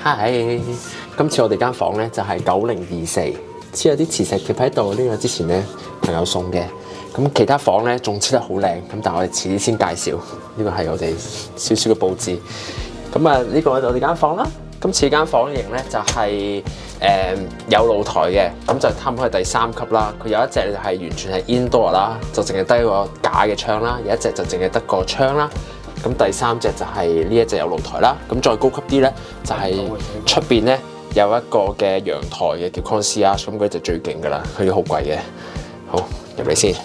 嗨，今次我哋間房咧就係9024，黐有啲磁石貼喺度。呢個之前咧朋友送嘅，咁其他房咧仲黐得好靚，咁但係我哋遲啲先介紹。呢個係我哋少少嘅佈置。咁啊，呢個係我哋間房啦。今次間房型咧就係、有露台嘅，咁就差唔多係第3級啦。佢有一隻就係完全係 indoor 啦，就淨係得個假嘅窗啦；有一隻就淨係得個窗啦。咁第3隻就係呢一隻有露台啦。咁再高級啲咧，就係出邊咧有一個嘅陽台嘅叫 concierge， 咁嗰隻最勁噶啦，佢好貴嘅。好，入嚟先。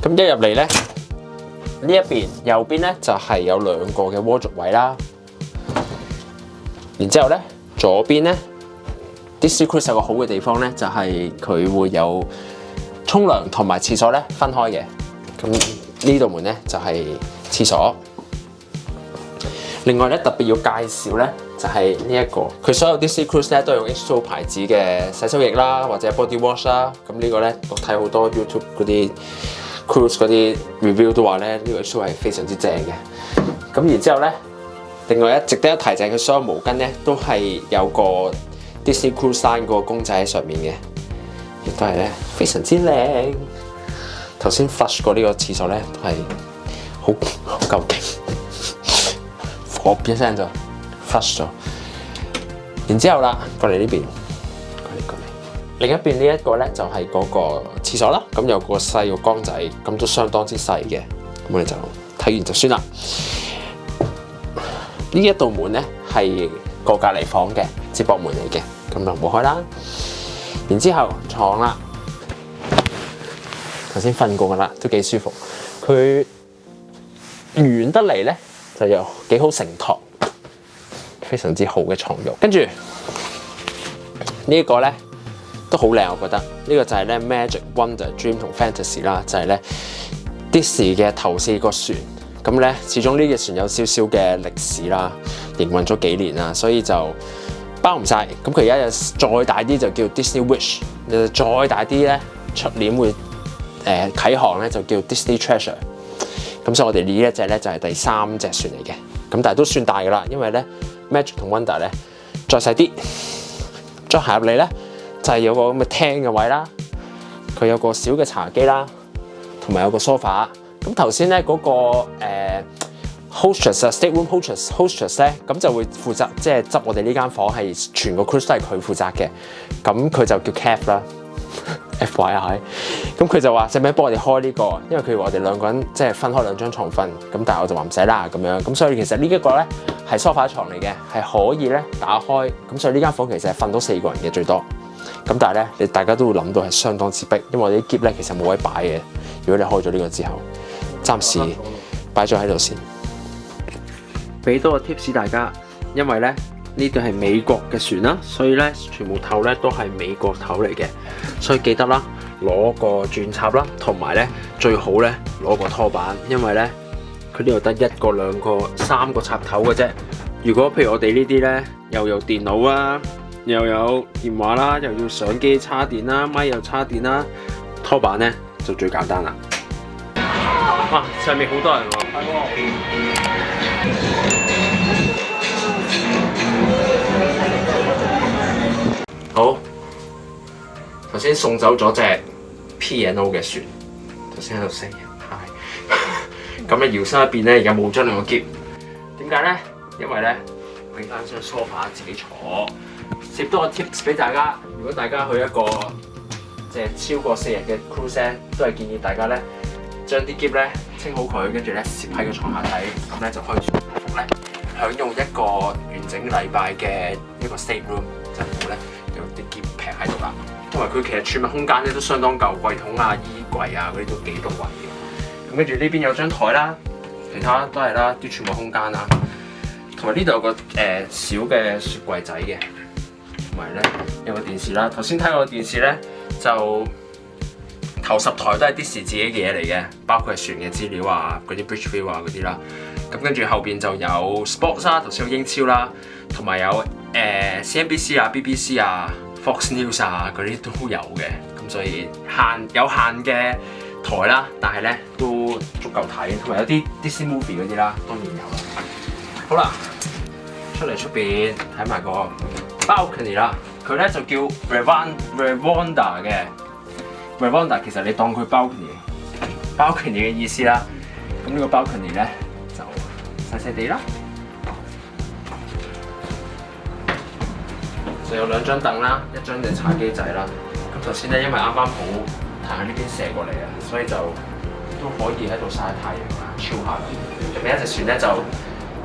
咁一入嚟咧，呢一邊右邊咧就係有2個嘅 wardrobe 位啦。然之後咧，左邊咧 Disney Cruise 有個好嘅地方咧，就係佢會有沖涼同埋廁所咧分開嘅。咁呢度門咧就係廁所。另外咧特別要介紹咧，就係呢一個，佢所有 Disney Cruise 咧都係用 H2O 牌子嘅洗手液啦，或者 body wash 啦。咁呢個咧我睇好多 YouTube 嗰啲 Cruise 嗰啲 review 都話咧，呢個 H2O 係非常之正嘅。咁然之後咧，另外值得一提就係佢所有毛巾咧都係有個 Disney Cruise Line 嗰個公仔喺上面嘅，亦都係咧非常之靚。頭先 flush 過呢個廁所咧都係好夠勁，火一聲就 flush 咗。然之後啦，過嚟呢邊，過嚟。另一邊呢一個咧就係嗰個廁所啦，咁有個細個缸仔，咁都相當之細嘅。咁我哋就睇完就算啦。呢一道門咧係個隔離房嘅接駁門嚟嘅，咁就冇開啦。然之後床啦，頭先瞓過噶啦，都幾舒服。佢圓得嚟咧就有幾好承托，非常之好嘅床褥。跟住呢一個咧都好靚，我覺得呢個就係咧 Magic Wonder Dream 同 Fantasy 啦，就係咧 Disney 嘅頭4個船。咁咧，始終呢隻船有少少嘅歷史啦，營運咗幾年啦，所以就包唔晒。咁佢而家有再大啲就叫 Disney Wish， 再大啲咧出年會啟航咧就叫 Disney Treasure。咁所以我哋呢一隻咧就係第3隻船嚟嘅，咁但係都算大噶啦，因為咧 Magic 同 Wonder 咧再細啲。再行入嚟咧就係有個咁嘅廳嘅位啦，佢有個小嘅茶几啦，同埋有個 sofa。咁頭先咧嗰個hostess 啊 stateroom hostess 咧，咁就會負責即係執我哋呢間房，係全個 cruise 都係佢負責嘅。咁佢就叫 Kev 啦，FYI。咁佢就話使唔使幫我哋開呢個？因為佢話我哋2個人即係分開2張床瞓。咁但係我就話唔使啦咁樣。咁所以其實呢一個咧係 sofa 床嚟嘅，係可以咧打開。咁所以呢間房其實係瞓到4個人嘅最多。咁但係咧，你大家都會諗到係相當之逼，因為我哋啲篋咧其實冇位擺嘅。如果你開咗呢個之後，暫時擺咗喺度先。俾多個 tips 大家，因為咧呢度係美國嘅船啦，所以咧全部頭咧都係美國頭嚟嘅，所以記得啦，攞個轉插啦，同埋咧最好咧攞個拖板，因為咧佢呢度得1個、2個、3個插頭嘅啫。如果譬如我哋呢啲咧又有電腦啊，又有電話啦，又要相機插電啦，咪又插電啦，拖板咧就最簡單啦。哇！上面好多人喎，好，頭先送走咗隻 P&O 嘅船，頭先喺度食嘢，係。咁咧搖身一變咧，而家冇咗2個篋，點解咧？因為咧俾翻張 sofa 自己坐。接多個 tips 俾大家，如果大家去一個即係超過4日嘅 cruise 咧，都係建議大家咧將啲篋咧清好佢，跟住咧攝喺個床下底，咁咧就可以舒服咧享用一個完整禮拜嘅一個 state room， 就唔好咧有啲篋平喺度啦。因為佢其實儲物空間咧都相當夠，櫃桶啊、衣櫃啊嗰啲都幾到位嘅。咁跟住呢邊有張台啦，其他都係啦，啲儲物空間啦，同埋呢度有個小嘅雪櫃仔嘅。同埋咧有個電視啦，頭先睇過個電視咧就頭10台都係 Disney 自己嘅嘢嚟嘅，包括係船嘅資料啊、嗰啲 bridge view 啊嗰啲啦。咁跟住後邊就有 sports 啦，頭先有英超啦，同埋有CNBC 啊、BBC 啊、Fox News 啊嗰啲都有嘅。咁所以有限嘅台啦，但係咧都足夠睇，同埋有啲 Disney movie 嗰啲啦，當然有啦。好啦。出嚟出邊睇埋個 balcony 啦。佢咧就叫 Veranda 嘅 Veranda， 其實你當佢 balcony 嘅意思啦。咁呢個 balcony 咧就細細地啦，就有2張凳啦，一張就茶幾仔啦。咁頭先咧，因為啱啱好太陽呢邊射過嚟啊，所以就都可以喺度曬太陽啊，超下。入面一隻船咧就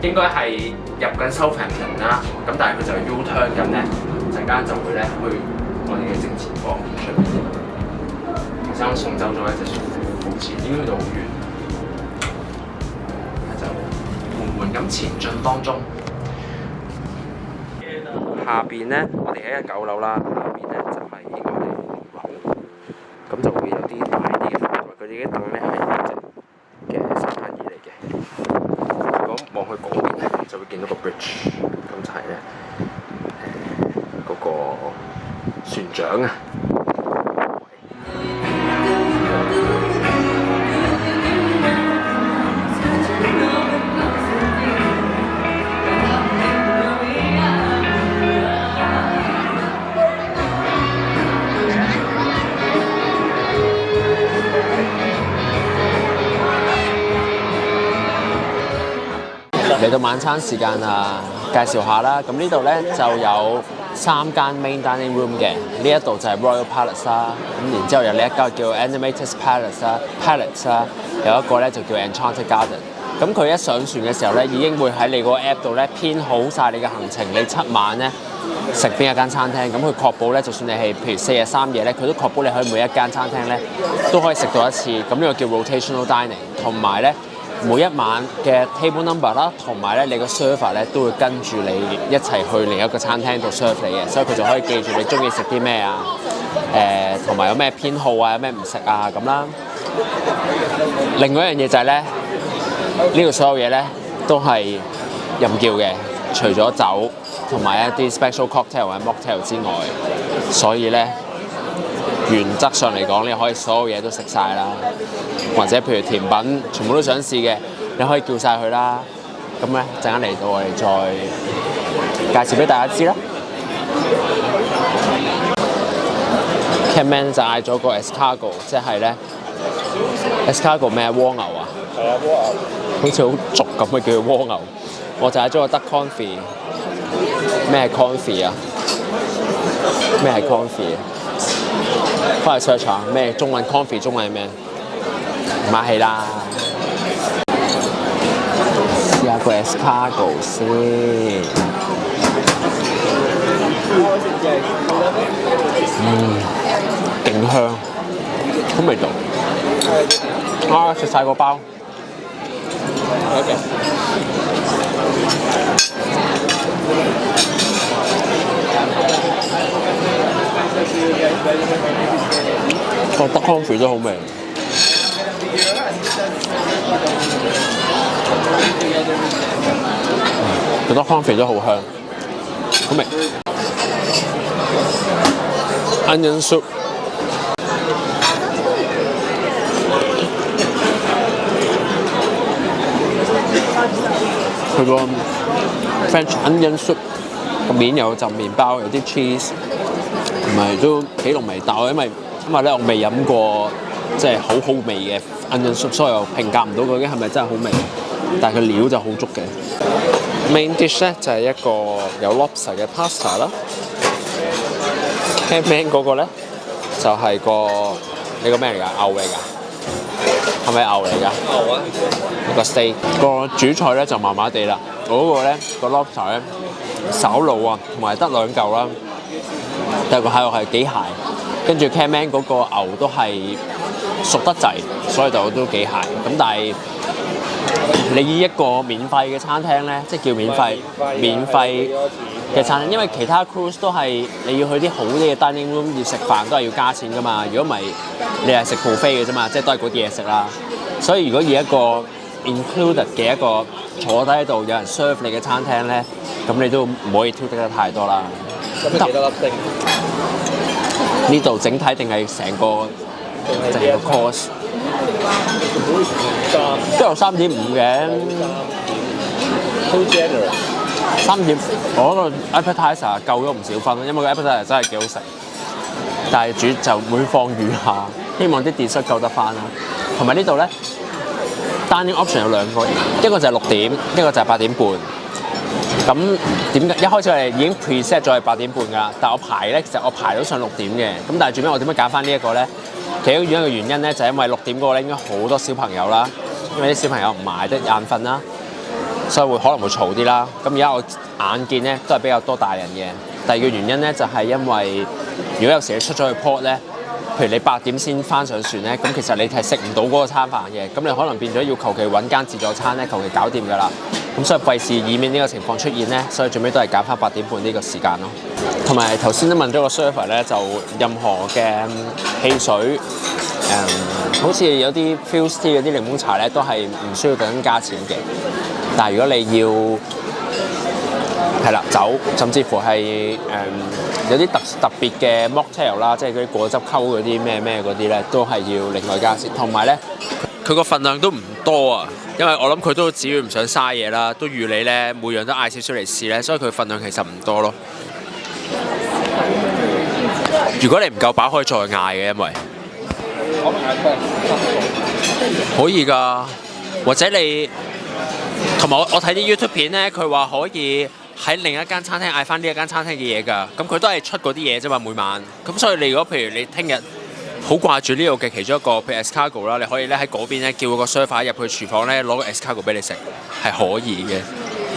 應該係入緊Southampton啦，咁但係佢就 U-turn 緊咧，陣間就會咧去我哋嘅正前方出面。頭先我送走咗一隻船，目前已經去到好遠，就緩緩咁前進當中。下邊咧，我哋喺9樓啦，下邊咧就係應該係6樓，咁就會有啲大啲嘅範圍。佢哋啲凳咧係呢隻嘅沙灘椅嚟嘅。如果望去嗰邊咧，就會見到個 bridge， 咁就係咧嗰個船長啊。嚟到晚餐時間啊，介紹下啦。咁呢度咧就有3間 main dining room 嘅，呢一度就係 Royal Palace 啦。咁然之後有呢一間叫 Animated Palace 啦，有一個咧就叫 Enchanted Garden。咁佢一上船嘅時候咧，已經會喺你個 app 度咧編好晒你嘅行程，你7晚咧食邊一間餐廳。咁佢確保咧，就算你係譬如4日3夜咧，佢都確保你可以每一間餐廳咧都可以食到一次。咁呢個叫 rotational dining， 同埋咧，每一晚嘅 table number 啦，同埋咧你個 server 咧都會跟住你一齊去另一個餐廳度 serve 你嘅，所以佢就可以記住你中意食啲咩啊，同埋有咩偏好啊，有咩唔食啊咁啦。另外一樣嘢就係咧，呢度所有嘢咧都係任叫嘅，除咗酒同埋一啲 special cocktail 或者 mocktail 之外，所以咧原則上嚟講，你可以所有嘢都食晒啦。或者譬如甜品，全部都想試嘅，你可以叫晒佢啦。咁咧陣間嚟到我哋再介紹俾大家知啦。Catman 就嗌咗個 escargot， 即係咧 escargot 咩蝸牛啊？係啊，蝸牛。好似好俗咁嘅叫做蝸牛。我就嗌咗個 duck confit。咩係 confit 啊？咩係 confit 啊？翻去 search 下咩中文 confit 中文係咩？唔客氣啦，試下個 escargot 先。勁香，好味道。啊，食晒個包。個 duck confit 都好味。覺得 confit 都好香，好味。Onion soup， 佢個 French onion soup 個面有陣麵包，有啲 cheese， 同埋都幾濃味。但係因為咧我未飲過即係好好味嘅 onion soup， 所以我評價唔到究竟係咪真係好味。但係佢料就好足嘅。Main dish 咧就係一個有 lobster 嘅 pasta 啦。Catman 嗰個咧就係個呢個咩嚟㗎？牛嚟㗎？係咪牛嚟㗎？牛啊！個 steak 個主菜咧就麻麻地啦。我嗰個咧個 lobster 咧稍老啊，同埋得2嚿啦。但係個蟹肉係幾蟹，跟住 Catman 嗰個牛都係熟得滯，所以就都幾蟹。咁但係你以一個免費嘅餐廳咧，即係叫免費嘅餐廳，因為其他 cruise 都係你要去啲好啲嘅 dining room 要食飯都係要加錢噶嘛。如果唔係你係食 buffet 嘅啫嘛，即係都係嗰啲嘢食啦。所以如果以一個 included 嘅一個坐低喺度有人 serve 你嘅餐廳咧，咁你都唔可以挑剔得太多啦。咁幾多粒星？呢度整體定係成個 course？ 都有3.5嘅，好 generous。3點，我嗰個 appetizer 夠咗唔少分，因為個 appetizer 真係幾好食。但係主就每況愈下，希望啲 dessert 夠得翻啦。同埋呢度咧 ，dining option 有2個，一個就係6點，一個就係8點半。咁點解一開始我哋已經 preset 咗係8點半㗎啦？但係我排咧，其實我排到上6點嘅。咁但係最尾我點解揀翻呢一個咧？其中一個原因咧，就係因為6點嗰個咧應該好多小朋友啦，因為啲小朋友唔買得眼瞓啦，所以可能會嘈啲啦。咁而家我眼見咧都係比較多大人嘅。第二個原因咧就係因為如果有時你出咗去 port 咧，譬如你8點先翻上船咧，咁其實你係食唔到嗰個餐飯嘅，咁你可能變咗要求其揾間自助餐咧，求其搞掂㗎啦。咁所以費事以免呢個情況出現咧，所以最尾都係揀翻8點半呢個時間咯。同埋頭先都問咗個 server 咧，就任何嘅汽水，好似有啲 Fuse Tea 嗰啲檸檬茶咧，都係唔需要特登加錢嘅。但係如果你要係啦酒，甚至乎係有啲特別嘅 mocktail 啦，即係嗰啲果汁溝嗰啲咩嗰啲咧，都係要另外加錢。同埋咧，佢個份量都唔多啊。因為我諗佢都只要唔想嘥嘢啦，都預你咧每樣都嗌少少嚟試咧，所以佢份量其實唔多咯。如果你唔夠飽，可以再嗌嘅，因為可以㗎，或者你同埋我睇啲 YouTube 片咧，佢話可以喺另一間餐廳嗌翻呢一間餐廳嘅嘢㗎，咁佢都係出嗰啲嘢啫嘛，每晚。咁所以你如果譬如你聽日好掛住呢度嘅其中一個，譬如 escargot 啦，你可以咧喺嗰邊咧叫個 server 入去廚房咧攞個 escargot 俾你食，係可以嘅。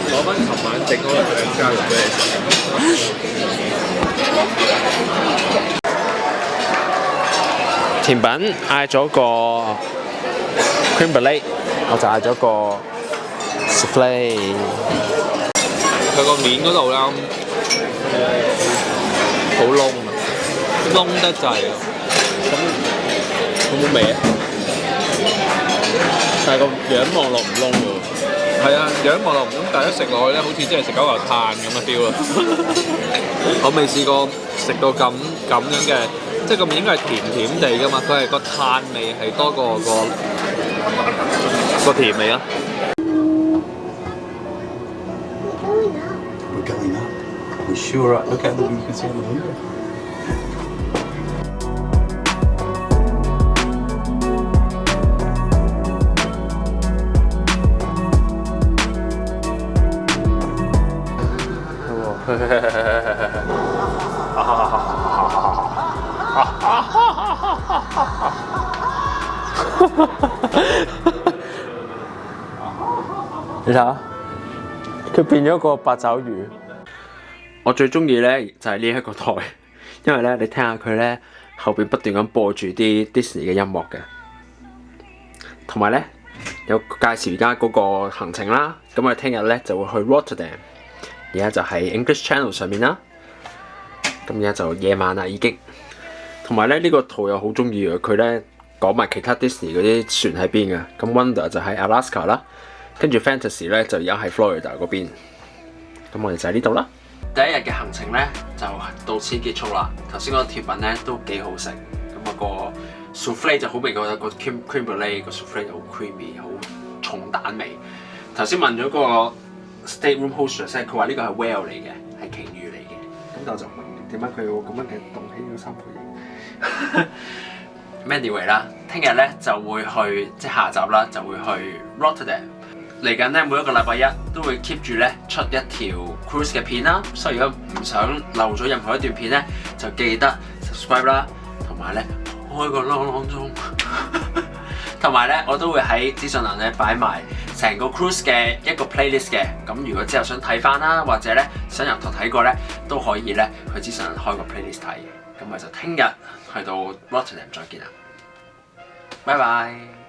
攞翻琴晚整嗰個 escargot 俾你食。甜品嗌咗個 crème brûlée，我就嗌咗個 soufflé。佢個面嗰度咧，好燶得滯啊！咁好冇味啊！但係個樣望落唔燶喎。係啊，樣望落唔燶，但係一食落去咧，好似真係食嚿炭咁嘅 feel 啊！我未試過食到咁樣嘅，即係個面應該係甜地噶嘛，佢係個炭味係多過個甜味啊！ We're going up. We sure are. Look at the you can see on the window.你睇下，佢變咗個八爪魚。我最中意咧就係呢一個台，因為咧你聽下佢咧後邊不斷咁播住啲 Disney 嘅音樂嘅，同埋咧有介紹而家嗰個行程啦。咁我哋聽日咧就會去 Rotterdam， 而家就喺 English Channel 上面啦。咁而家就夜晚啦已經，同埋咧呢個圖又好中意嘅，佢咧講埋其他 Disney 嗰啲船喺邊嘅。咁 Wonder 就喺 Alaska 啦，跟住 Fantasy 咧就而家喺 Florida 嗰邊。咁我哋就喺呢度啦。第一日嘅行程咧就到此結束啦。頭先嗰個甜品咧都幾好食，咁啊個 soufflé 就好味過個 crème brûlée，個 soufflé 就好 creamy， 好重蛋味。頭先問咗嗰個 stateroom hostess 咧，佢話呢個係 whale 嚟嘅，係鯨魚嚟嘅。咁我就問點解佢會咁樣嘅動起呢個三角形？Anyway 啦，聽日咧就會去即係下集啦，就會去 Rotterdam。嚟緊咧，每一個禮拜一都會 keep 住咧出一條 cruise 嘅片啦，所以如果唔想漏咗任何一段片咧，就記得 subscribe 啦，同埋咧開個啷鐘，同埋咧我都會喺資訊欄咧擺埋成個 cruise 嘅一個 playlist 嘅，咁如果之後想睇翻啦，或者咧想由頭睇過咧，都可以咧去資訊欄開個 playlist 睇，咁我就聽日去到 Rotterdam 再見啦，拜拜。